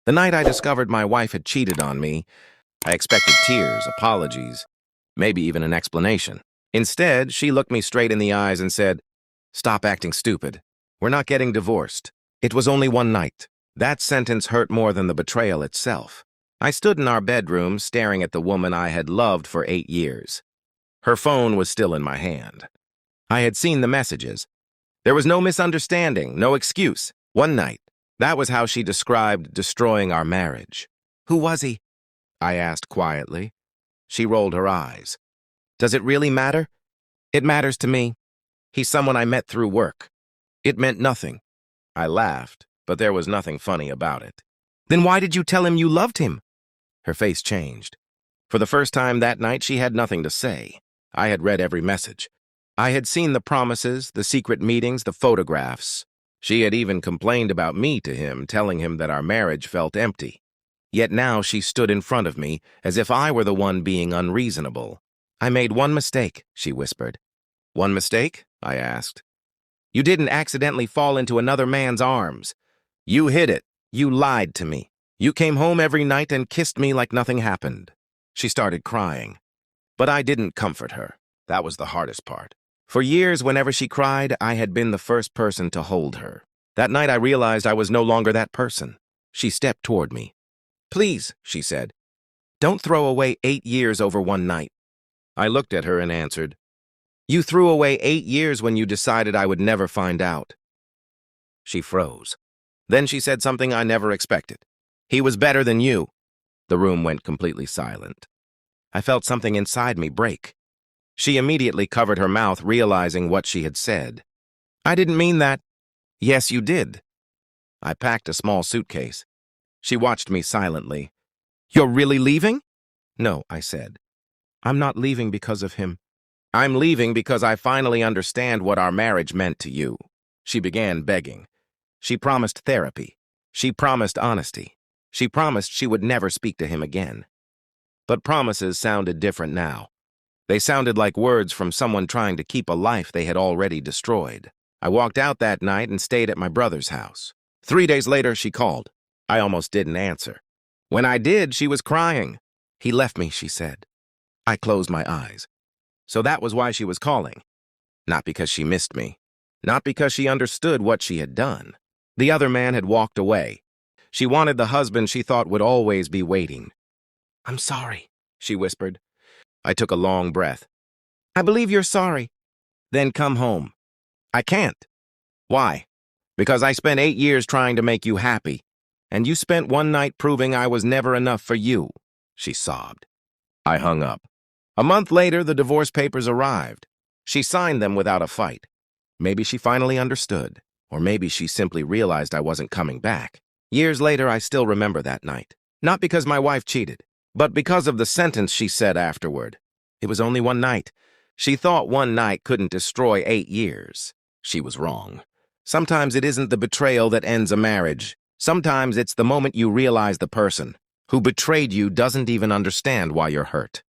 The night I discovered my wife had cheated on me, I expected tears, apologies, maybe even an explanation. Instead, she looked me straight in the eyes and said, "Stop acting stupid. We're not getting divorced. It was only one night." That sentence hurt more than the betrayal itself. I stood in our bedroom staring at the woman I had loved for 8 years. Her phone was still in my hand. I had seen the messages. There was no misunderstanding, no excuse. One night. That was how she described destroying our marriage. "Who was he?" I asked quietly. She rolled her eyes. "Does it really matter?" "It matters to me. He's someone I met through work." It meant nothing. I laughed, but there was nothing funny about it. "Then why did you tell him you loved him?" Her face changed. For the first time that night, she had nothing to say. I had read every message. I had seen the promises, the secret meetings, the photographs. She had even complained about me to him, telling him that our marriage felt empty. Yet now she stood in front of me, as if I were the one being unreasonable. "I made one mistake," she whispered. "One mistake?" I asked. "You didn't accidentally fall into another man's arms. You hid it. You lied to me. You came home every night and kissed me like nothing happened." She started crying. But I didn't comfort her. That was the hardest part. For years, whenever she cried, I had been the first person to hold her. That night I realized I was no longer that person. She stepped toward me. "Please," she said, "don't throw away 8 years over one night." I looked at her and answered, "You threw away 8 years when you decided I would never find out." She froze. Then she said something I never expected. "He was better than you." The room went completely silent. I felt something inside me break. She immediately covered her mouth, realizing what she had said. "I didn't mean that." "Yes, you did." I packed a small suitcase. She watched me silently. "You're really leaving?" "No," I said. "I'm not leaving because of him. I'm leaving because I finally understand what our marriage meant to you." She began begging. She promised therapy. She promised honesty. She promised she would never speak to him again. But promises sounded different now. They sounded like words from someone trying to keep a life they had already destroyed. I walked out that night and stayed at my brother's house. 3 days later, she called. I almost didn't answer. When I did, she was crying. "He left me," she said. I closed my eyes. So that was why she was calling. Not because she missed me. Not because she understood what she had done. The other man had walked away. She wanted the husband she thought would always be waiting. "I'm sorry," she whispered. I took a long breath. "I believe you're sorry." "Then come home." "I can't." "Why?" "Because I spent 8 years trying to make you happy, and you spent one night proving I was never enough for you," she sobbed. I hung up. A month later, the divorce papers arrived. She signed them without a fight. Maybe she finally understood, or maybe she simply realized I wasn't coming back. Years later, I still remember that night. Not because my wife cheated, but because of the sentence she said afterward. It was only one night. She thought one night couldn't destroy 8 years. She was wrong. Sometimes it isn't the betrayal that ends a marriage. Sometimes it's the moment you realize the person who betrayed you doesn't even understand why you're hurt.